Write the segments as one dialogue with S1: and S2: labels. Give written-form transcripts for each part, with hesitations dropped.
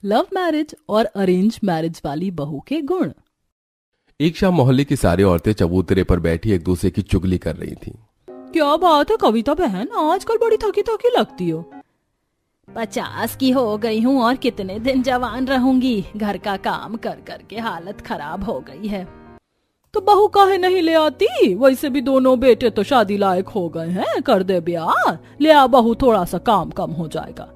S1: Love marriage और arrange marriage वाली बहू के गुण।
S2: एक शाम मोहल्ले की सारी औरतें चबूतरे पर बैठी एक दूसरे की चुगली कर रही थीं।
S1: क्या बात है कविता बहन, आजकल बड़ी थकी थकी लगती हो।
S3: 50 की हो गई हूँ और कितने दिन जवान रहूंगी। घर का काम कर कर के हालत खराब हो गई है।
S1: तो बहू काहे नहीं ले आती? वैसे भी दोनों बेटे तो शादी लायक हो गए हैं, कर दे ब्याह। ले आ बहू, थोड़ा सा काम कम हो जाएगा।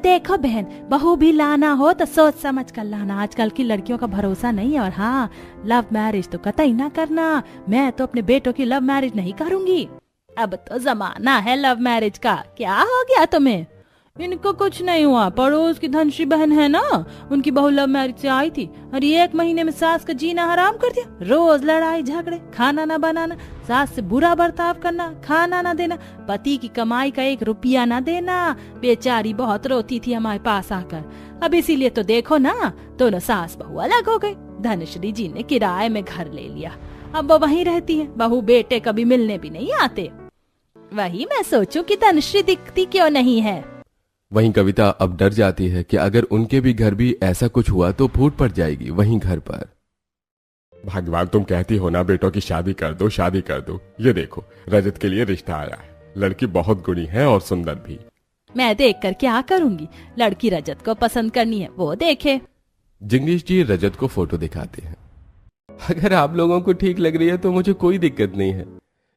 S3: देखो बहन, बहू भी लाना हो तो सोच समझ कर लाना। आजकल की लड़कियों का भरोसा नहीं है। और हाँ, लव मैरिज तो कतई ना करना। मैं तो अपने बेटों की लव मैरिज नहीं करूंगी।
S1: अब तो जमाना है लव मैरिज का। क्या हो गया तुम्हें? इनको कुछ नहीं हुआ। पड़ोस की धनश्री बहन है ना, उनकी बहू लव मैरिज से आई थी और ये 1 महीने में सास का जीना हराम कर दिया। रोज लड़ाई झगड़े, खाना ना बनाना, सास से बुरा बर्ताव करना, खाना ना देना, पति की कमाई का 1 रुपया ना देना। बेचारी बहुत रोती थी हमारे पास आकर। अब इसीलिए तो देखो ना, दोनों सास बहू अलग हो गई। धनश्री जी ने किराए में घर ले लिया, अब वो वहीं रहती है। बहू बेटे कभी मिलने भी नहीं आते।
S3: वही मैं सोचूं कि धनश्री दिखती क्यों नहीं है।
S2: वहीं कविता अब डर जाती है कि अगर उनके भी घर भी ऐसा कुछ हुआ तो फूट पड़ जाएगी वहीं घर पर।
S4: भगवान, तुम कहती हो ना बेटों की शादी कर दो, शादी कर दो। ये देखो, रजत के लिए रिश्ता आया है। लड़की बहुत गुणी है और सुंदर भी।
S3: मैं देख कर क्या करूंगी? लड़की रजत को पसंद करनी है, वो देखे।
S2: जिंगेश जी रजत को फोटो दिखाते हैं। अगर आप लोगों को ठीक लग रही है तो मुझे कोई दिक्कत नहीं है।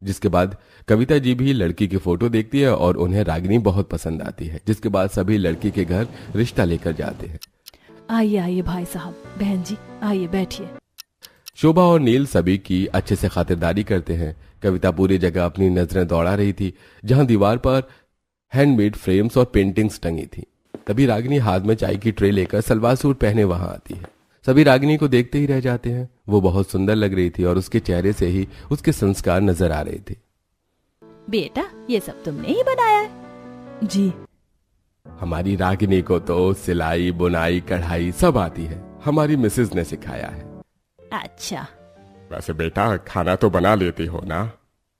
S2: जिसके बाद कविता जी भी लड़की की फोटो देखती है और उन्हें रागिनी बहुत पसंद आती है। जिसके बाद सभी लड़की के घर रिश्ता लेकर जाते हैं।
S1: आइए आइए भाई साहब, बहन जी आइए बैठिए।
S2: शोभा और नील सभी की अच्छे से खातिरदारी करते हैं। कविता पूरी जगह अपनी नजरें दौड़ा रही थी। जहां दीवार पर हैंडमेड फ्रेम्स और पेंटिंग्स टंगी थी, तभी रागिनी हाथ में चाय की ट्रे लेकर सलवार सूट पहने वहां आती है। सभी रागिनी को देखते ही रह जाते हैं। वो बहुत सुंदर लग रही थी और उसके चेहरे से ही उसके संस्कार नजर आ रहे थे।
S3: बेटा, ये सब तुमने ही बनाया है?
S1: जी।
S2: हमारी रागिनी को तो सिलाई, बुनाई, कढ़ाई सब आती है। हमारी मिसेज ने सिखाया है।
S3: अच्छा।
S4: वैसे बेटा, खाना तो बना लेती हो ना?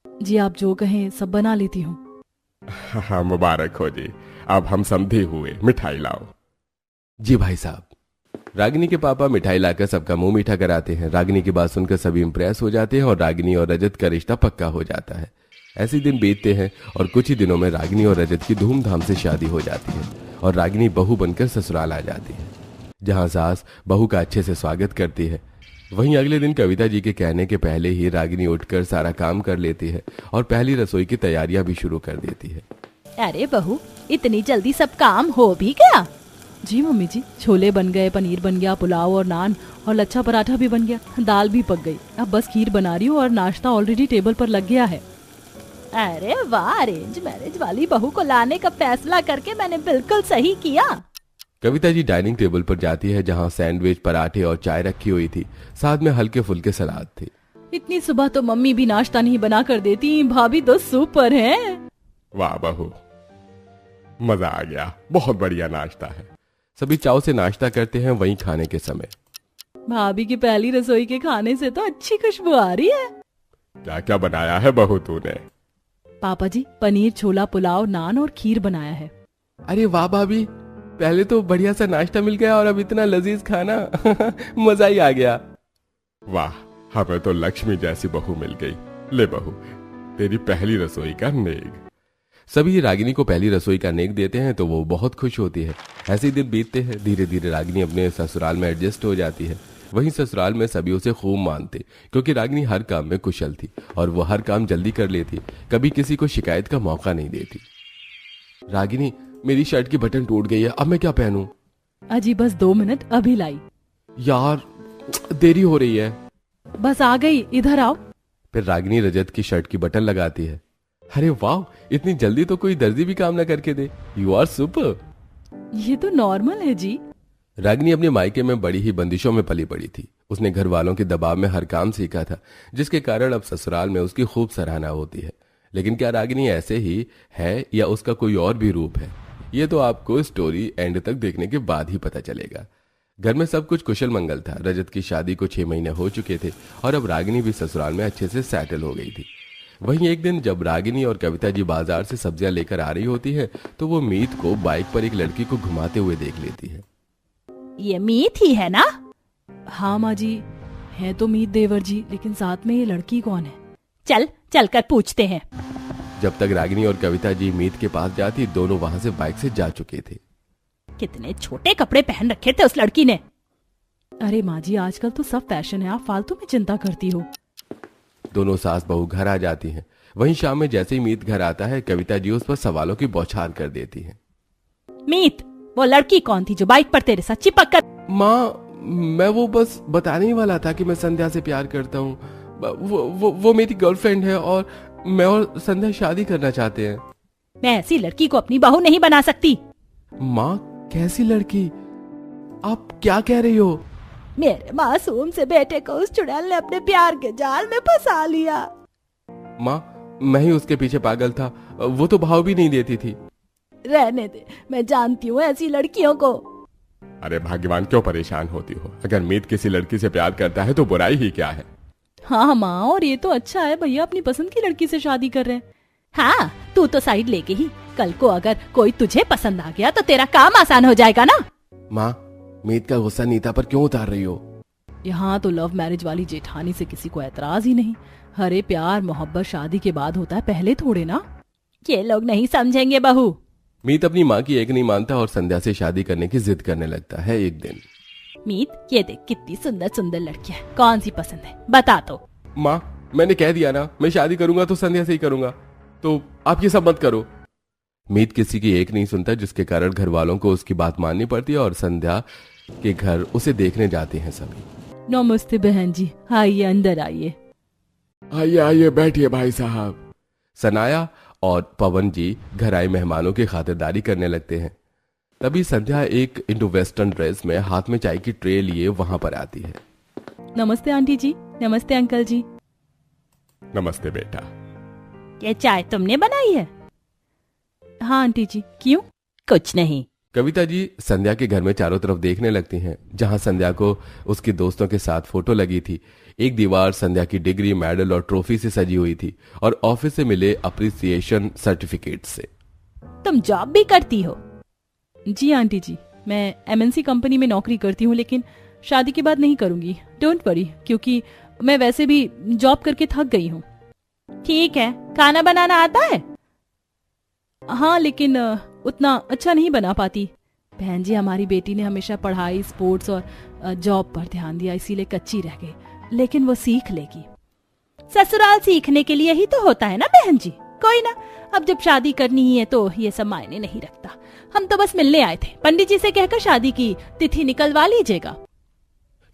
S1: जी, आप जो कहें सब बना लेती हूँ।
S4: हाँ, मुबारक हो जी। अब हम समझे हुए, मिठाई लाओ।
S2: जी भाई साहब। रागिनी के पापा मिठाई लाकर सबका मुंह मीठा कराते हैं। रागिनी की बात सुनकर सभी इंप्रेस हो जाते हैं और रागिनी और रजत का रिश्ता पक्का हो जाता है। ऐसे दिन बीतते हैं और कुछ ही दिनों में रागिनी और रजत की धूमधाम से शादी हो जाती है और रागिनी बहू बनकर ससुराल आ जाती है, जहां सास बहू का अच्छे से स्वागत करती है। वहीं अगले दिन कविता जी के कहने के पहले ही रागिनी उठकर सारा काम कर लेती है और पहली रसोई की तैयारियां भी शुरू कर देती है।
S3: अरे बहू, इतनी जल्दी सब काम हो भी गया?
S1: जी मम्मी जी, छोले बन गए, पनीर बन गया, पुलाव और नान और लच्छा पराठा भी बन गया, दाल भी पक गई। अब बस खीर बना रही हूँ और नाश्ता ऑलरेडी टेबल पर लग गया है।
S3: अरे वाह, अरेंज मैरिज वाली बहू को लाने का फैसला करके मैंने बिल्कुल सही किया।
S2: कविता जी डाइनिंग टेबल पर जाती है, जहां सैंडविच, पराठे और चाय रखी हुई थी। साथ में हल्के फुल्के सलाद थे।
S1: इतनी सुबह तो मम्मी भी नाश्ता नहीं बना कर देती, भाभी तो सुपर है।
S4: वाह बहू, मजा आ गया। बहुत बढ़िया नाश्ता है।
S2: सभी चाव से नाश्ता करते हैं। वहीं खाने के समय
S1: भाभी की पहली रसोई के खाने से तो अच्छी खुशबू आ रही है।
S4: क्या क्या बनाया है बहू तूने?
S1: पापा जी, पनीर, छोला, पुलाव, नान और खीर बनाया है।
S2: अरे वाह भाभी, पहले तो बढ़िया सा नाश्ता मिल गया और अब इतना लजीज खाना। मजा ही आ गया।
S4: वाह, हमें तो लक्ष्मी जैसी बहू मिल गई। ले बहू, तेरी पहली रसोई का नेग।
S2: सभी रागिनी को पहली रसोई का नेक देते हैं तो वो बहुत खुश होती है। ऐसे ही दिन बीतते हैं। धीरे धीरे रागिनी अपने ससुराल में एडजस्ट हो जाती है। वहीं ससुराल में सभी उसे खूब मानते, क्योंकि रागिनी हर काम में कुशल थी और वो हर काम जल्दी कर लेती, कभी किसी को शिकायत का मौका नहीं देती। रागिनी, मेरी शर्ट की बटन टूट गई है, अब मैं क्या पहनूं?
S1: अजी बस 2 मिनट, अभी लाई।
S2: यार देरी हो रही है।
S1: बस आ गई, इधर आओ।
S2: फिर रागिनी रजत की शर्ट की बटन लगाती है। अरे वाह, इतनी जल्दी तो कोई दर्जी भी काम ना करके दे। You are super.
S1: ये तो नॉर्मल है जी।
S2: रागिनी अपने मायके में बड़ी ही बंदिशों में पली बड़ी थी। उसने घर वालों के दबाव में हर काम सीखा था, जिसके कारण अब ससुराल में उसकी खूब सराहना होती है। लेकिन क्या रागिनी ऐसे ही है या उसका कोई और भी रूप है, ये तो आपको स्टोरी एंड तक देखने के बाद ही पता चलेगा। घर में सब कुछ कुशल मंगल था। रजत की शादी को 6 महीने हो चुके थे और अब रागिनी भी ससुराल में अच्छे से सेटल हो गई थी। वहीं एक दिन जब रागिनी और कविता जी बाजार से सब्जियां लेकर आ रही होती है तो वो मीत को बाइक पर एक लड़की को घुमाते हुए देख लेती है।
S3: ये मीत ही है ना?
S1: हाँ माँ जी, है तो मीत देवर जी, लेकिन साथ में ये लड़की कौन है?
S3: चल कर पूछते हैं।
S2: जब तक रागिनी और कविता जी मीत के पास जाती, दोनों वहां से बाइक से जा चुके थे।
S3: कितने छोटे कपड़े पहन रखे थे उस लड़की ने।
S1: अरे माँ जी, आजकल तो सब फैशन है, आप फालतू में चिंता करती हो।
S2: दोनों सास बहू घर आ जाती हैं। वहीं शाम में जैसे ही मीत घर आता है, कविता जी उस पर सवालों की बौछार कर देती हैं।
S3: मीत, वो लड़की कौन थी जो बाइक पर तेरे साथ चिपक कर?
S2: माँ, मैं वो बस बताने ही वाला था कि मैं संध्या से प्यार करता हूँ। वो मेरी गर्लफ्रेंड है और मैं और संध्या शादी करना चाहते हैं।
S3: मैं ऐसी लड़की को अपनी बहू नहीं बना सकती।
S2: माँ, कैसी लड़की? आप क्या कह रही हो?
S3: मेरे मासूम से बेटे को उस चुड़ैल ने अपने प्यार के जाल में फंसा लिया।
S2: माँ, मैं ही उसके पीछे पागल था, वो तो भाव भी नहीं देती थी।
S3: रहने दे, मैं जानती हूँ ऐसी लड़कियों को।
S4: अरे भाग्यवान, क्यों परेशान होती हो? अगर मीत किसी लड़की से प्यार करता है तो बुराई ही क्या है?
S1: हाँ माँ, और ये तो अच्छा है, भैया अपनी पसंद की लड़की से शादी कर रहे हैं।
S3: हाँ, तू तो साइड लेके ही, कल को अगर कोई तुझे पसंद आ गया तो तेरा काम आसान हो जाएगा ना।
S2: माँ, मीत का गुस्सा नीता पर क्यों उतार रही हो?
S1: यहाँ तो लव मैरिज वाली जेठानी से किसी को एतराज ही नहीं। हरे प्यार मोहब्बत शादी के बाद होता है, पहले थोड़े ना।
S3: ये लोग नहीं समझेंगे बहू।
S2: मीत अपनी माँ की एक नहीं मानता और संध्या से शादी करने की जिद करने लगता है। एक दिन,
S3: मीत, ये देख कितनी सुंदर सुंदर लड़कियां, कौन सी पसंद है बता तो।
S2: माँ, मैंने कह दिया ना, मैं शादी करूंगा तो संध्या से ही करूंगा, तो आप ये सब मत करो। मीत किसी की एक नहीं सुनता, जिसके कारण घर वालों को उसकी बात माननी पड़ती है और संध्या के घर उसे देखने जाते हैं सभी।
S1: नमस्ते बहन जी, आइए अंदर आइए।
S4: आइए आइए, बैठिए भाई साहब।
S2: सनाया और पवन जी घर आए मेहमानों की खातिरदारी करने लगते हैं। तभी संध्या एक इंडो वेस्टर्न ड्रेस में हाथ में चाय की ट्रे लिए वहां पर आती है।
S1: नमस्ते आंटी जी, नमस्ते अंकल जी।
S4: नमस्ते बेटा।
S3: ये चाय तुमने बनाई है?
S1: हाँ आंटी जी, क्यों?
S3: कुछ नहीं।
S2: कविता जी संध्या के घर में चारों तरफ देखने लगती हैं, जहां संध्या को उसके दोस्तों के साथ फोटो लगी थी। एक दीवार संध्या की डिग्री, मेडल और ट्रॉफी से सजी हुई थी और ऑफिस से मिले अप्रिसिएशन सर्टिफिकेट से।
S3: तुम जॉब भी करती हो?
S1: जी आंटी जी, मैं एमएनसी कंपनी में नौकरी करती हूँ, लेकिन शादी के बाद नहीं करूंगी। डोंट वरी, क्योंकि मैं वैसे भी जॉब करके थक गई हूँ।
S3: ठीक है, खाना बनाना आता है?
S1: हाँ, लेकिन उतना अच्छा नहीं बना पाती। बहन जी, हमारी बेटी ने हमेशा पढ़ाई, स्पोर्ट्स और जॉब पर ध्यान दिया, इसीलिए कच्ची रह गई, लेकिन वो सीख लेगी।
S3: ससुराल सीखने के लिए ही तो होता है ना बहन जी। कोई ना, अब जब शादी करनी ही है तो ये सब मायने नहीं रखता। हम तो बस मिलने आए थे, पंडित जी से कहकर शादी की तिथि निकलवा लीजिएगा।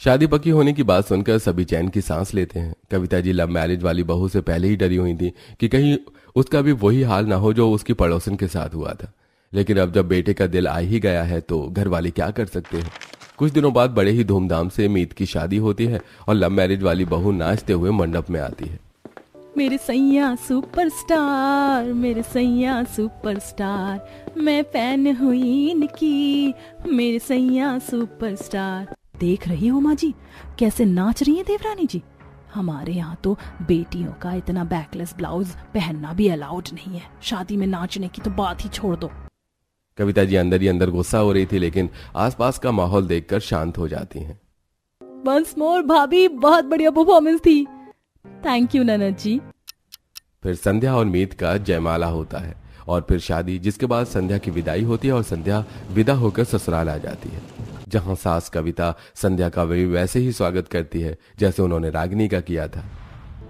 S2: शादी पक्की होने की बात सुनकर सभी चैन की सांस लेते हैं। कविता जी लव मैरिज वाली बहू से पहले ही डरी हुई थी कि कहीं उसका भी वही हाल ना हो जो उसकी पड़ोसन के साथ हुआ था। लेकिन अब जब बेटे का दिल आ ही गया है तो घर वाले क्या कर सकते हैं। कुछ दिनों बाद बड़े ही धूमधाम से मीत की शादी होती है और लव मैरिज वाली बहू नाचते हुए मंडप में आती है।
S1: मेरे सैया सुपरस्टार, मेरे सैया सुपरस्टार, मैं फैन हुई इनकी, मेरे सैया सुपरस्टार। देख रही हो माँ जी कैसे नाच रही है देवरानी जी। हमारे यहाँ तो बेटियों का इतना बैकलेस ब्लाउज पहनना भी अलाउड नहीं है, शादी में नाचने की तो बात ही छोड़ दो।
S2: कविता जी अंदर ही अंदर गुस्सा हो रही थी, लेकिन आसपास का माहौल देखकर शांत हो जाती हैं।
S1: वंस मोर भाभी, बहुत बढ़िया परफॉर्मेंस थी। थैंक यू ननद जी।
S2: फिर संध्या और मीत का जयमाला होता है और फिर शादी, जिसके बाद संध्या की विदाई होती है और संध्या विदा होकर ससुराल आ जाती है, जहां सास कविता संध्या का भी वैसे ही स्वागत करती है जैसे उन्होंने रागिनी का किया था।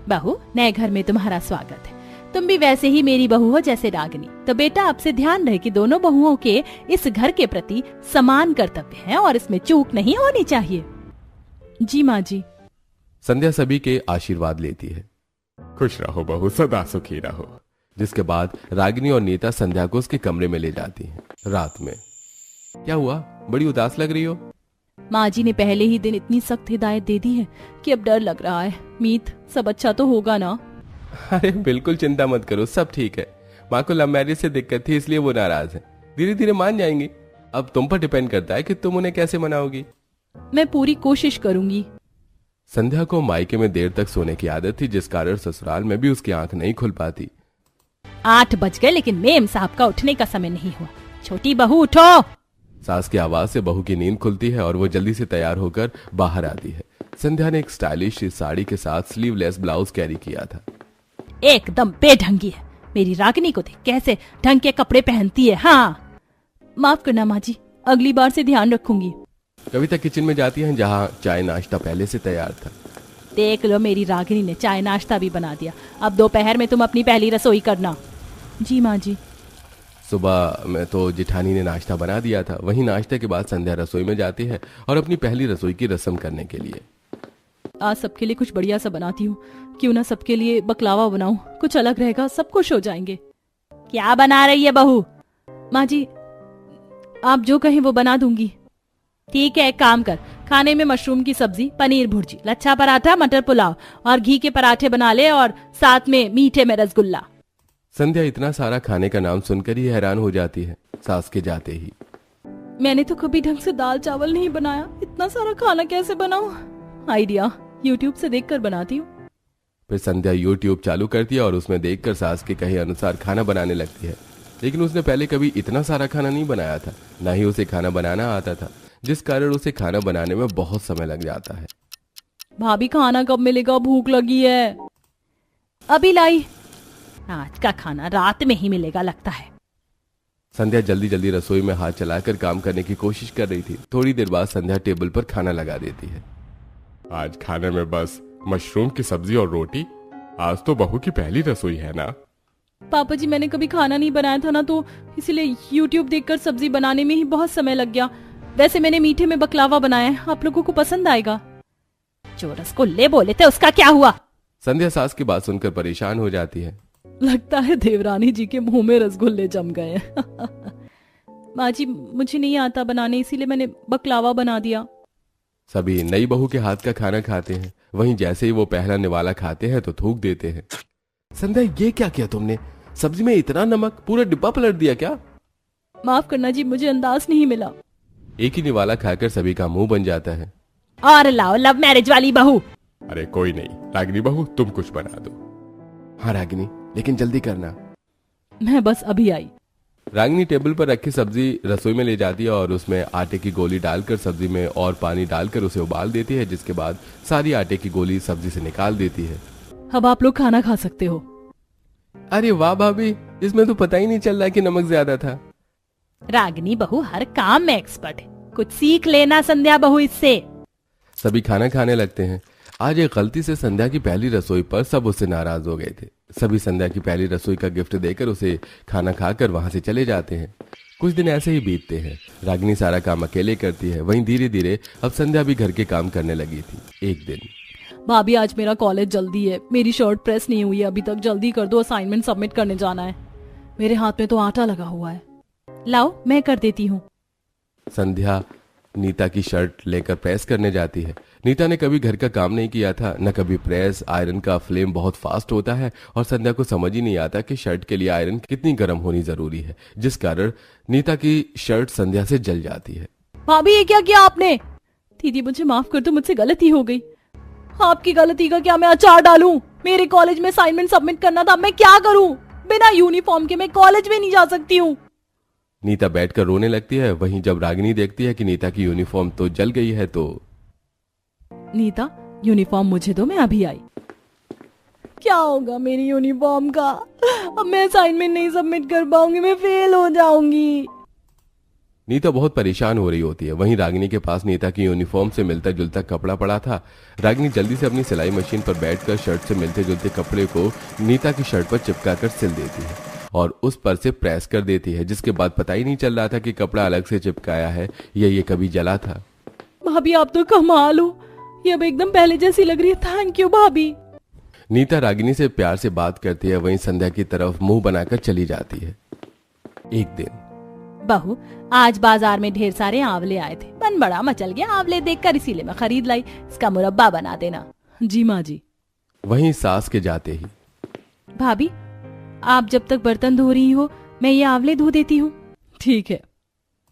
S3: बहू, नए घर में तुम्हारा स्वागत है। तुम भी वैसे ही मेरी बहू हो जैसे रागिनी। तो बेटा, आपसे ध्यान रहे कि दोनों बहुओं के इस घर के प्रति समान कर्तव्य है और इसमें चूक नहीं होनी चाहिए।
S1: जी माँ जी।
S2: संध्या सभी के आशीर्वाद लेती है।
S4: खुश रहो बहू, सदा सुखी रहो।
S2: जिसके बाद रागिनी और नीता संध्या को उसके कमरे में ले जाती हैं। रात में क्या हुआ, बड़ी उदास लग रही हो?
S1: माँ जी ने पहले ही दिन इतनी सख्त हिदायत दे दी है कि अब डर लग रहा है। मीत, सब अच्छा तो होगा ना?
S2: अरे बिल्कुल चिंता मत करो, सब ठीक है। माँ को लव मैरिज से दिक्कत थी इसलिए वो नाराज है, धीरे धीरे मान जाएंगी। अब तुम पर डिपेंड करता है कि तुम उन्हें कैसे मनाओगी।
S1: मैं पूरी कोशिश करूंगी।
S2: संध्या को मायके में देर तक सोने की आदत थी, जिस कारण ससुराल में भी उसकी आंख नहीं खुल पाती।
S3: 8 बज गए लेकिन मेम साहब का उठने का समय नहीं हुआ। छोटी बहू उठो।
S2: सास की आवाज से बहू की नींद खुलती है और वो जल्दी से तैयार होकर बाहर आती है। संध्या ने एक स्टाइलिश साड़ी के साथ स्लीवलेस ब्लाउज कैरी किया था।
S3: एकदम बेढंगी है, मेरी रागिनी को देख कैसे ढंग के कपड़े पहनती है। हाँ,
S1: माफ करना माँ जी, अगली बार से ध्यान रखूंगी।
S2: कविता किचन में जाती है जहाँ चाय नाश्ता पहले से तैयार था।
S3: देख लो, मेरी रागिनी ने चाय नाश्ता भी बना दिया। अब दोपहर में तुम अपनी पहली रसोई करना।
S1: जी माँ जी।
S2: सुबह में तो जिठानी ने नाश्ता बना दिया था। वहीं नाश्ते के बाद संध्या रसोई में जाती है और अपनी पहली रसोई की रस्म करने के लिए।
S1: आज सबके लिए कुछ बढ़िया सा बनाती हूँ, क्यों ना सबके लिए बकलावा बनाऊं, कुछ अलग रहेगा, सब खुश हो जाएंगे।
S3: क्या बना रही है बहू?
S1: माँ जी, आप जो कहें वो बना दूंगी।
S3: ठीक है, एक काम कर, खाने में मशरूम की सब्जी, पनीर भुर्जी, लच्छा पराठा, मटर पुलाव और घी के पराठे बना ले और साथ में मीठे में रसगुल्ला।
S2: संध्या इतना सारा खाने का नाम सुनकर ही हैरान हो जाती है। सास के जाते ही,
S1: मैंने तो कभी ढंग से दाल चावल नहीं बनाया, इतना सारा खाना कैसे बनाऊं? आइडिया, यूट्यूब से देखकर बनाती हूँ।
S2: फिर संध्या यूट्यूब चालू करती है और उसमें देखकर सास के कहे अनुसार खाना बनाने लगती है। लेकिन उसने पहले कभी इतना सारा खाना नहीं बनाया था, ना ही उसे खाना बनाना आता था, जिस कारण उसे खाना बनाने में बहुत समय लग जाता है।
S1: भाभी, खाना कब मिलेगा? भूख लगी है।
S3: अभी लाई। आज का खाना रात में ही मिलेगा लगता है।
S2: संध्या जल्दी जल्दी रसोई में हाथ चलाकर काम करने की कोशिश कर रही थी। थोड़ी देर बाद संध्या टेबल पर खाना लगा देती है।
S4: आज खाने में बस मशरूम की सब्जी और रोटी। आज तो बहू की पहली रसोई है ना।
S1: पापा जी, मैंने कभी खाना नहीं बनाया था ना, तो इसलिए यूट्यूब देखकर सब्जी बनाने में ही बहुत समय लग गया। वैसे मैंने मीठे में बकलावा बनाया है, आप लोगों को पसंद आएगा।
S3: जो रसगुल्ले बोले थे उसका क्या हुआ?
S2: संध्या सास की बात सुनकर परेशान हो जाती है।
S1: लगता है देवरानी जी के मुंह में रसगुल्ले जम गए। माँ जी, मुझे नहीं आता बनाने, इसीलिए मैंने बकलावा बना दिया।
S2: सभी नई बहू के हाथ का खाना खाते हैं, वहीं जैसे ही वो पहला निवाला खाते हैं तो थूक देते हैं। संध्या, ये क्या किया तुमने? सब्जी में इतना नमक, पूरा डिब्बा पलट दिया क्या?
S1: माफ करना जी, मुझे अंदाज नहीं मिला।
S2: एक ही निवाला खाकर सभी का मुंह बन जाता है।
S3: और लाओ लव मैरिज वाली बहू।
S4: अरे कोई नहीं, रागिनी बहू तुम कुछ बना दो।
S2: हाँ रागिनी, लेकिन जल्दी करना।
S1: मैं बस अभी आई।
S2: रागिनी टेबल पर रखी सब्जी रसोई में ले जाती है और उसमें आटे की गोली डालकर सब्जी में और पानी डालकर उसे उबाल देती है, जिसके बाद सारी आटे की गोली सब्जी से निकाल देती है।
S1: अब आप लोग खाना खा सकते हो।
S2: अरे वाह भाभी, इसमें तो पता ही नहीं चल रहा कि नमक ज्यादा था।
S3: रागिनी बहू हर काम में एक्सपर्ट है, कुछ सीख लेना संध्या बहू इससे।
S2: सभी खाना खाने लगते हैं। आज एक गलती से संध्या की पहली रसोई पर सब उससे नाराज हो गए थे। सभी संध्या की पहली रसोई का गिफ्ट देकर उसे खाना खाकर वहां से चले जाते हैं। कुछ दिन ऐसे ही बीतते हैं। रागिनी सारा काम अकेले करती है। वहीं धीरे धीरे अब संध्या भी घर के काम करने लगी थी। एक दिन,
S1: भाभी, आज मेरा कॉलेज जल्दी है, मेरी शर्ट प्रेस नहीं हुई है अभी तक, जल्दी कर दो, असाइनमेंट सबमिट करने जाना है। मेरे हाथ में तो आटा लगा हुआ है।
S3: लाओ, मैं कर देती हूँ।
S2: संध्या नीता की शर्ट लेकर प्रेस करने जाती है। नीता ने कभी घर का काम नहीं किया था, न कभी प्रेस। आयरन का फ्लेम बहुत फास्ट होता है और संध्या को समझ ही नहीं आता कि शर्ट के लिए आयरन कितनी गर्म होनी जरूरी है, जिस कारण नीता की शर्ट संध्या से जल जाती है।
S1: भाभी, ये क्या किया आपने? दीदी, मुझे माफ कर दो, मुझसे गलती हो गई। आपकी गलती का क्या मैं अचार डालूं? मेरे कॉलेज में असाइनमेंट सबमिट करना था, मैं क्या करूं? बिना यूनिफॉर्म के मैं कॉलेज में नहीं जा सकती हूँ।
S2: नीता बैठकर रोने लगती है। वहीं जब रागिनी देखती है कि नीता की यूनिफॉर्म तो जल गई है तो,
S1: नीता, यूनिफॉर्म मुझे दो, मैं अभी आई। क्या होगा मेरी यूनिफॉर्म का? अब मैं असाइनमेंट नहीं सबमिट कर पाऊंगी, मैं फेल हो जाऊंगी।
S2: नीता बहुत परेशान हो रही होती है। वहीं रागिनी के पास नीता की यूनिफॉर्म से मिलता जुलता कपड़ा पड़ा था। रागिनी जल्दी से अपनी सिलाई मशीन पर बैठकर शर्ट से मिलते जुलते कपड़े को नीता की शर्ट पर चिपकाकर सिल देती है और उस पर से प्रेस कर देती है, जिसके बाद पता ही नहीं चल रहा था कि कपड़ा अलग से चिपकाया है या ये कभी जला था।
S1: भाभी, आप तो कमाल हो, ये अब एकदम पहले जैसी लग रही है। थैंक यू भाभी।
S2: नीता रागिनी से प्यार से बात करती है। वहीं संध्या की तरफ मुंह बनाकर चली जाती है। एक दिन,
S3: बहू, आज बाजार में ढेर सारे आंवले आए थे, मन बड़ा मचल गया आंवले देखकर, इसीलिए मैं खरीद लाई। इसका मुरब्बा बना देना।
S1: जी माँ जी।
S2: वहीं सास के जाते ही,
S3: भाभी, आप जब तक बर्तन धो रही हो मैं ये आंवले धो देती हूँ।
S1: ठीक है।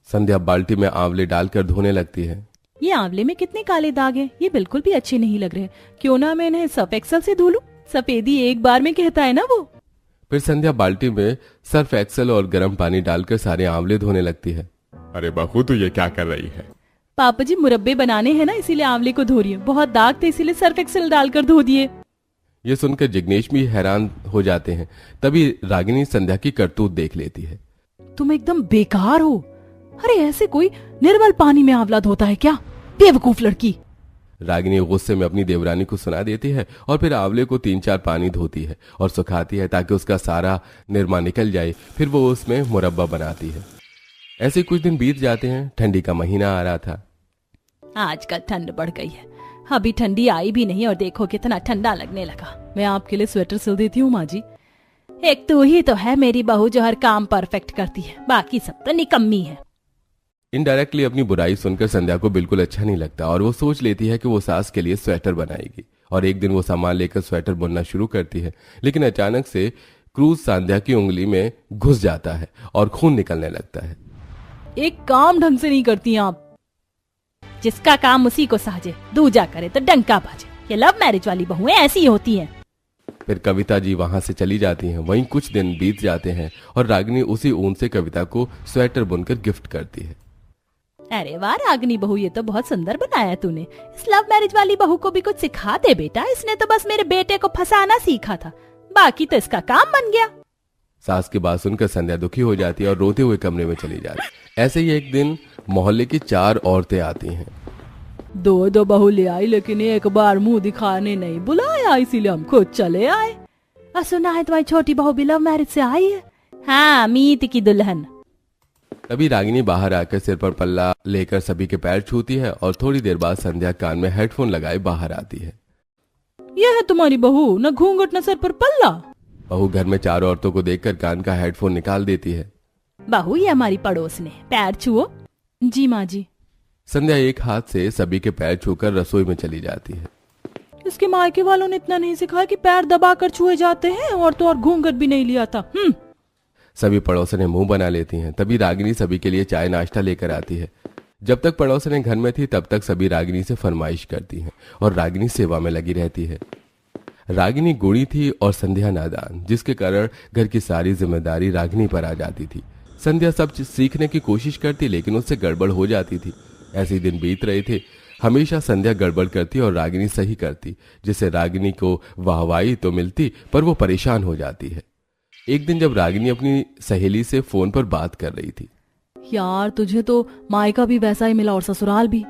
S2: संध्या बाल्टी में आंवले डालकर धोने लगती है।
S3: ये आंवले में कितने काले दाग हैं, ये बिल्कुल भी अच्छे नहीं लग रहे। क्यों ना मैं इन्हें सर्फ एक्सेल से धो लूं? सफेदी एक बार में कहता है ना वो।
S2: फिर संध्या बाल्टी में सर्फ एक्सेल और गर्म पानी डालकर सारे आंवले धोने लगती है।
S4: अरे बहू तू ये क्या कर रही है?
S1: पापा जी मुरब्बे बनाने हैं ना, इसीलिए आंवले को धो रही हूँ। बहुत दाग थे इसीलिए सर्फ एक्सेल डालकर धो दिए।
S2: ये सुनकर जिग्नेश भी हैरान हो जाते हैं। तभी रागिनी संध्या की करतूत देख लेती है।
S1: तुम एकदम बेकार हो। अरे ऐसे कोई निर्मल पानी में आंवला धोता है क्या? बेवकूफ लड़की।
S2: रागिनी गुस्से में अपनी देवरानी को सुना देती है और फिर आंवले को 3-4 पानी धोती है और सुखाती है ताकि उसका सारा निरमा निकल जाए। फिर वो उसमें मुरब्बा बनाती है। ऐसे कुछ दिन बीत जाते हैं। ठंडी का महीना आ रहा था।
S1: आजकल ठंड बढ़ गई है, अभी ठंडी आई भी नहीं और देखो कितना ठंडा लगने लगा। मैं आपके लिए स्वेटर सिल देती हूँ माँ जी। एक तू ही तो है मेरी बहू जो हर काम परफेक्ट करती है, बाकी सब तो निकम्मी है।
S2: इनडायरेक्टली अपनी बुराई सुनकर संध्या को बिल्कुल अच्छा नहीं लगता और वो सोच लेती है कि वो सास के लिए स्वेटर बनाएगी। और एक दिन वो सामान लेकर स्वेटर बुनना शुरू करती है, लेकिन अचानक से क्रूज संध्या की उंगली में घुस जाता है और खून निकलने लगता है।
S1: एक काम ढंग से नहीं करती आप। जिसका काम उसी को साजे, दूजा करे तो डंका बाजे। ये लव मैरिज वाली बहुएं ऐसी होती हैं।
S2: फिर कविता जी वहां से चली जाती हैं। वहीं कुछ दिन बीत जाते हैं और रागिनी उसी ऊन से कविता को स्वेटर बुनकर गिफ्ट करती है।
S1: अरे वाह रागिनी बहू, ये तो बहुत सुंदर बनाया तूने। इस लव मैरिज वाली बहू को भी कुछ सिखा दे बेटा। इसने तो बस मेरे बेटे को फंसाना सीखा था, बाकी तो इसका काम बन गया।
S2: सास की बात सुनकर संध्या दुखी हो जाती है और रोते हुए कमरे में चली जाती है। ऐसे ही एक दिन मोहल्ले की 4 औरतें आती हैं।
S1: दो बहू ले आई, लेकिन एक बार मुंह दिखाने नहीं बुलाया, इसीलिए हम खुद चले आए। और सुना है तुम्हारी छोटी बहू भी लव मैरिज से आई है। हाँ, मीत की दुल्हन।
S2: तभी रागिनी बाहर आकर सिर पर पल्ला लेकर सभी के पैर छूती है और थोड़ी देर बाद संध्या कान में हेडफोन लगाए बाहर आती है।
S1: यह है तुम्हारी बहू, न घूंघट न सिर पर पल्ला।
S2: बहू घर में 4 औरतों को देखकर कान का हेडफोन निकाल देती है।
S1: बहू ये हमारी पड़ोस ने, पैर छुओ। जी माँ जी।
S2: संध्या एक हाथ से सभी के पैर छूकर रसोई में चली जाती है।
S1: इसके मायके वालों ने इतना नहीं सिखाया कि पैर दबाकर छुए जाते हैं, और तो और घूंघट भी नहीं लिया था।
S2: सभी पड़ोसने मुंह बना लेती हैं। तभी रागिनी सभी के लिए चाय नाश्ता लेकर आती है। जब तक पड़ोसने घर में थी तब तक सभी रागिनी से फरमाइश करती हैं और रागिनी सेवा में लगी रहती है। रागिनी गुणी थी और संध्या नादान, जिसके कारण घर की सारी जिम्मेदारी रागिनी पर आ जाती थी। संध्या सब चीज सीखने की कोशिश करती, लेकिन उससे गड़बड़ हो जाती थी। ऐसे दिन बीत रहे थे। हमेशा संध्या गड़बड़ करती और रागिनी सही करती, जिससे रागिनी को वाहवाही तो मिलती पर वो परेशान हो जाती है। एक दिन जब रागिनी अपनी सहेली से फोन पर बात कर रही थी।
S1: यार तुझे तो मायका भी वैसा ही मिला और ससुराल भी।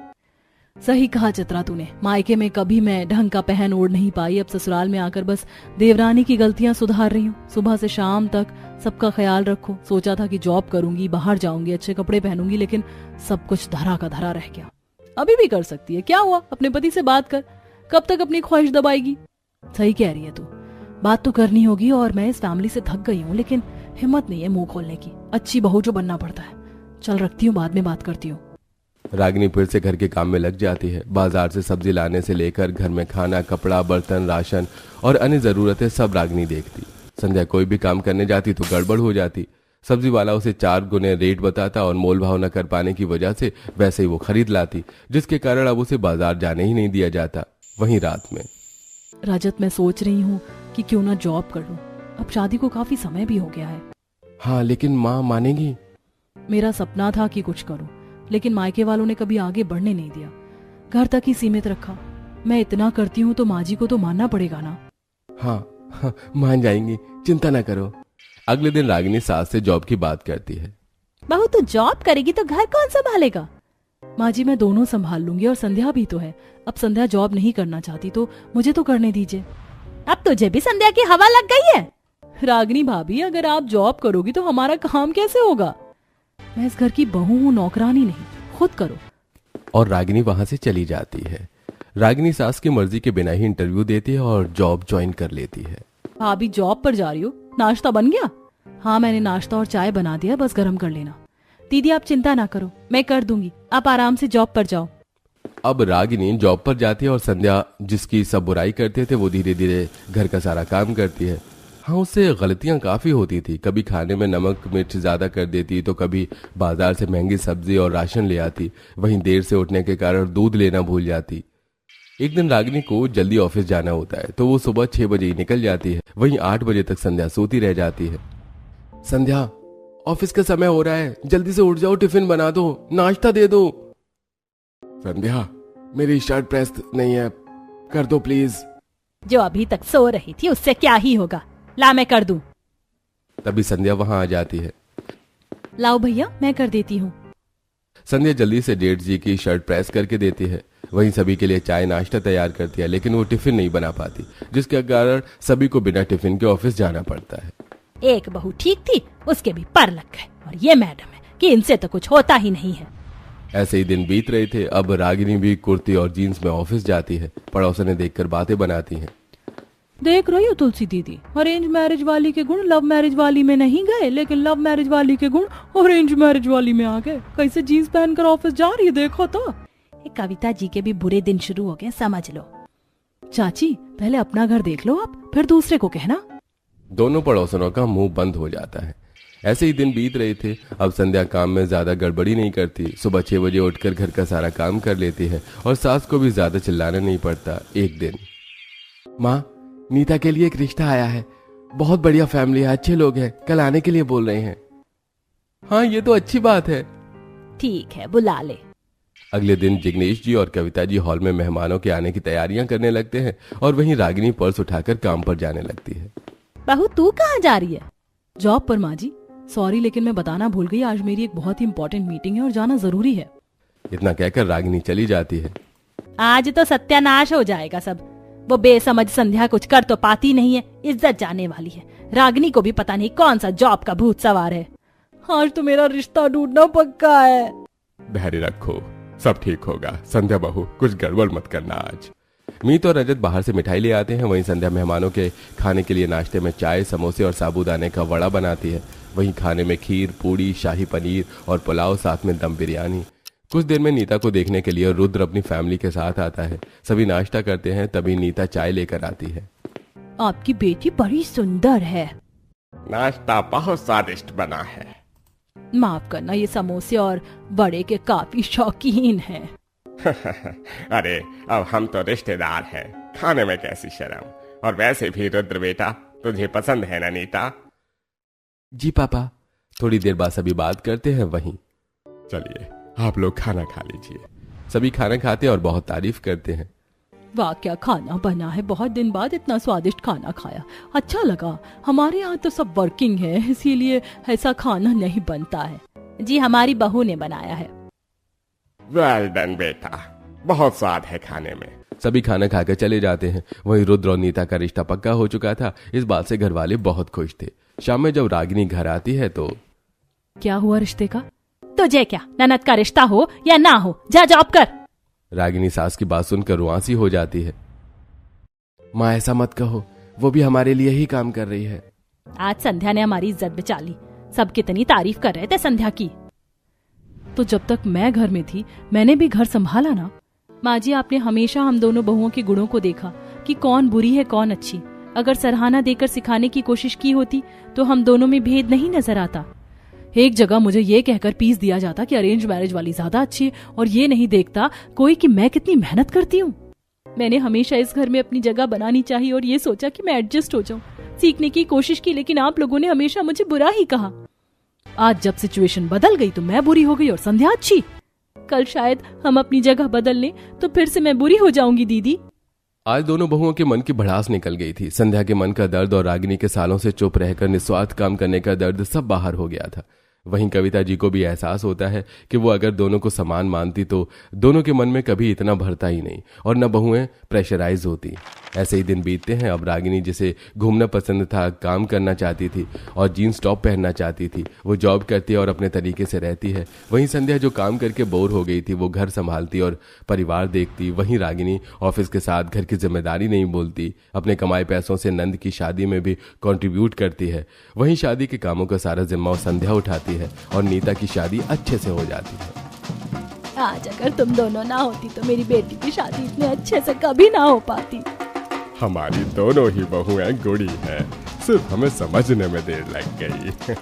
S1: सही कहा चित्रा तूने, मायके में कभी मैं ढंग का पहन ओढ़ नहीं पाई, अब ससुराल में आकर बस देवरानी की गलतियां सुधार रही हूँ। सुबह से शाम तक सबका ख्याल रखो। सोचा था कि जॉब करूंगी, बाहर जाऊंगी, अच्छे कपड़े पहनूंगी, लेकिन सब कुछ धरा का धरा रह गया। अभी भी कर सकती है, क्या हुआ, अपने पति से बात कर। कब तक अपनी ख्वाहिश दबाएगी? सही कह रही है तू, बात तो करनी होगी। और मैं इस फैमिली से थक गई हूँ, लेकिन हिम्मत नहीं है मुंह खोलने की। अच्छी बहू जो बनना पड़ता है। चल रखती हूँ, बाद में बात करती हूँ।
S2: रागिनी फिर से घर के काम में लग जाती है। बाजार से सब्जी लाने से लेकर घर में खाना, कपड़ा, बर्तन, राशन और अन्य जरूरतें सब रागिनी देखती। संध्या कोई भी काम करने जाती तो गड़बड़ हो जाती। सब्जी वाला उसे 4 गुने रेट बताता और मोल भाव न कर पाने की वजह से वैसे ही वो खरीद लाती, जिसके कारण अब उसे बाजार जाने ही नहीं दिया जाता। वहीं रात में
S1: रजत, मैं सोच रही हूँ कि क्यों ना जॉब कर लूं। अब शादी को काफी समय भी हो गया है।
S2: हाँ, लेकिन माँ मानेगी?
S1: मेरा सपना था कि कुछ करूं, लेकिन मायके वालों ने कभी आगे बढ़ने नहीं दिया, घर तक ही सीमित रखा। मैं इतना करती हूँ तो माँ जी को तो मानना पड़ेगा ना।
S2: हाँ, मान जाएंगी, चिंता ना करो। अगले दिन रागिनी सास से जॉब की बात करती है।
S1: बहू तू जॉब करेगी तो घर कौन संभालेगा? माँ जी मैं दोनों संभाल लूंगी, और संध्या भी तो है। अब संध्या जॉब नहीं करना चाहती तो मुझे तो करने दीजिए। अब तुझे भी संध्या की हवा लग गई है? रागिनी भाभी, अगर आप जॉब करोगी तो हमारा काम कैसे होगा? मैं इस घर की बहू हूँ, नौकरानी नहीं, खुद करो।
S2: और रागिनी वहां से चली जाती है। रागिनी सास की मर्जी के बिना ही इंटरव्यू देती है और जॉब ज्वाइन कर लेती है।
S1: भाभी जॉब पर जा रही हो, नाश्ता बन गया? हाँ, मैंने नाश्ता और चाय बना दिया, बस गर्म कर लेना। दीदी आप चिंता ना करो, मैं कर दूंगी, आप आराम से जॉब पर जाओ।
S2: अब रागिनी जॉब पर जाती है और संध्या, जिसकी सब बुराई करते थे, वो धीरे धीरे घर का सारा काम करती है। हाँ, उससे गलतियां काफी होती थी। कभी खाने में नमक मिर्च ज्यादा कर देती, तो कभी बाजार से महंगी सब्जी और राशन ले आती। वहीं देर से उठने के कारण दूध लेना भूल जाती। एक दिन रागिनी को जल्दी ऑफिस जाना होता है तो वो सुबह 6 बजे ही निकल जाती है। वहीं 8 बजे तक संध्या सोती रह जाती है। संध्या ऑफिस का समय हो रहा है, जल्दी से उठ जाओ, टिफिन बना दो, नाश्ता दे दो।
S4: संध्या, मेरी शर्ट प्रेस नहीं है, कर दो प्लीज।
S3: जो अभी तक सो रही थी उससे क्या ही होगा, ला मैं कर दूं।
S2: तभी संध्या वहां आ जाती है।
S3: लाओ भैया, मैं कर देती हूँ।
S2: संध्या जल्दी से जेठ जी की शर्ट प्रेस करके देती है। वहीं सभी के लिए चाय नाश्ता तैयार करती है, लेकिन वो टिफिन नहीं बना पाती, जिसके कारण सभी को बिना टिफिन के ऑफिस जाना पड़ता है।
S3: एक बहू ठीक थी, उसके भी पर लग गए, और ये मैडम है कि इनसे तो कुछ होता ही नहीं है।
S2: ऐसे ही दिन बीत रहे थे। अब रागिनी भी कुर्ती और जीन्स में ऑफिस जाती है। पड़ोसने देखकर बातें बनाती हैं।
S1: देख रही हो तुलसी दीदी, अरेंज मैरिज वाली के गुण लव मैरिज वाली में नहीं गए, लेकिन लव मैरिज वाली के गुण अरेंज मैरिज वाली में आ गए। कैसे जीन्स पहनकर ऑफिस जा रही है, देखो तो।
S3: कविता जी के भी बुरे दिन शुरू हो गए, समझ लो।
S1: चाची, पहले अपना घर देख लो आप, फिर दूसरे को कहना।
S2: दोनों पड़ोसनों का मुंह बंद हो जाता है। ऐसे ही दिन बीत रहे थे। अब संध्या काम में ज्यादा गड़बड़ी नहीं करती। सुबह 6 बजे उठकर घर का सारा काम कर लेती है और सास को भी ज्यादा चिल्लाना नहीं पड़ता। एक दिन, माँ, नीता के लिए एक रिश्ता आया है, बहुत बढ़िया फैमिली है, अच्छे लोग हैं, कल आने के लिए बोल रहे हैं। हाँ, ये तो अच्छी बात है।
S3: ठीक है, बुला ले।
S2: अगले दिन जिग्नेश जी और कविता जी हॉल में मेहमानों के आने की तैयारियां करने लगते हैं और वहीं रागिनी पर्स उठाकर काम पर जाने लगती है।
S3: बहू, तू कहाँ जा रही है?
S1: जॉब पर माँ जी। सॉरी, लेकिन मैं बताना भूल गई, आज मेरी एक बहुत ही इंपॉर्टेंट मीटिंग है और जाना जरूरी है।
S2: इतना कहकर रागिनी चली जाती है।
S3: आज तो सत्यानाश हो जाएगा सब। वो बेसमझ संध्या कुछ कर तो पाती नहीं है, इज्जत जाने वाली है। रागिनी को भी पता नहीं कौन सा जॉब का भूत सवार है।
S1: आज तो मेरा रिश्ता टूटना पक्का है।
S4: धैर्य रखो, सब ठीक होगा। संध्या बहू, कुछ गड़बड़ मत करना आज।
S2: मीत और रजत बाहर से मिठाई ले आते हैं। वहीं संध्या मेहमानों के खाने के लिए नाश्ते में चाय, समोसे और साबूदाने का वड़ा बनाती है। वहीं खाने में खीर, पूड़ी, शाही पनीर और पुलाव, साथ में दम बिरयानी। कुछ देर में नीता को देखने के लिए रुद्र अपनी फैमिली के साथ आता है। सभी नाश्ता करते हैं, तभी नीता चाय लेकर आती है।
S3: आपकी बेटी बड़ी सुंदर है।
S4: नाश्ता बहुत स्वादिष्ट बना है।
S1: माफ करना, ये समोसे और वड़े के काफी शौकीन हैं।
S4: अरे, अब हम तो रिश्तेदार हैं, खाने में कैसी शर्म। और वैसे भी रुद्र बेटा, तुझे पसंद है ना नीता?
S2: जी पापा। थोड़ी देर बाद सभी बात करते हैं। वहीं,
S4: चलिए आप लोग खाना खा लीजिए।
S2: सभी खाना खाते और बहुत तारीफ करते हैं।
S1: वाह, क्या खाना बना है, बहुत दिन बाद इतना स्वादिष्ट खाना खाया, अच्छा लगा। हमारे यहाँ तो सब वर्किंग है, इसीलिए ऐसा खाना नहीं बनता है।
S3: जी, हमारी बहू ने बनाया है।
S4: वेल डन बेटा, बहुत स्वाद है खाने में।
S2: सभी खाना खाकर चले जाते हैं। वहीं रुद्र और नीता का रिश्ता पक्का हो चुका था। इस बात से घर वाले बहुत खुश थे। शाम में जब रागिनी घर आती है तो,
S1: क्या हुआ रिश्ते का?
S3: तुझे क्या, ननद का रिश्ता हो या ना हो, जा जॉब कर।
S2: रागिनी सास की बात सुनकर रुआंसी हो जाती है। माँ, ऐसा मत कहो, वो भी हमारे लिए ही काम कर रही है।
S3: आज संध्या ने हमारी इज्जत बचा ली। सब कितनी तारीफ कर रहे थे संध्या की।
S1: तो जब तक मैं घर में थी, मैंने भी घर संभाला ना। माँ जी, आपने हमेशा हम दोनों बहुओं के गुणों को देखा कि कौन बुरी है कौन अच्छी। अगर सराहना देकर सिखाने की कोशिश की होती तो हम दोनों में भेद नहीं नजर आता। एक जगह मुझे ये कहकर पीस दिया जाता कि अरेंज मैरिज वाली ज्यादा अच्छी है, और ये नहीं देखता कोई कि मैं कितनी मेहनत करती हूँ। मैंने हमेशा इस घर में अपनी जगह बनानी चाहिए और ये सोचा कि मैं एडजस्ट हो जाऊं, सीखने की कोशिश की, लेकिन आप लोगों ने हमेशा मुझे बुरा ही कहा। आज जब सिचुएशन बदल गई तो मैं बुरी हो गई और संध्या अच्छी। कल शायद हम अपनी जगह बदल लें तो फिर से मैं बुरी हो जाऊंगी दीदी।
S2: आज दोनों बहुओं के मन की भड़ास निकल गई थी। संध्या के मन का दर्द और रागिनी के सालों से चुप रहकर निस्वार्थ काम करने का दर्द सब बाहर हो गया था। वहीं कविता जी को भी एहसास होता है कि वो अगर दोनों को समान मानती तो दोनों के मन में कभी इतना भरता ही नहीं और न बहुएं प्रेशराइज होती। ऐसे ही दिन बीतते हैं। अब रागिनी, जिसे घूमना पसंद था, काम करना चाहती थी और जीन्स टॉप पहनना चाहती थी, वो जॉब करती है और अपने तरीके से रहती है। वहीं संध्या, जो काम करके बोर हो गई थी, वो घर संभालती और परिवार देखती। वहीं रागिनी ऑफिस के साथ घर की जिम्मेदारी नहीं बोलती, अपने कमाए पैसों से नंद की शादी में भी कंट्रीब्यूट करती है। वहीं शादी के कामों का सारा जिम्मा संध्या उठाती है और नीता की शादी अच्छे से हो जाती है।
S3: आज अगर तुम दोनों ना होती तो मेरी बेटी की शादी इतने अच्छे से कभी ना हो पाती।
S4: हमारी दोनों ही बहुएं गुड़ी हैं, सिर्फ हमें समझने में देर लग गई।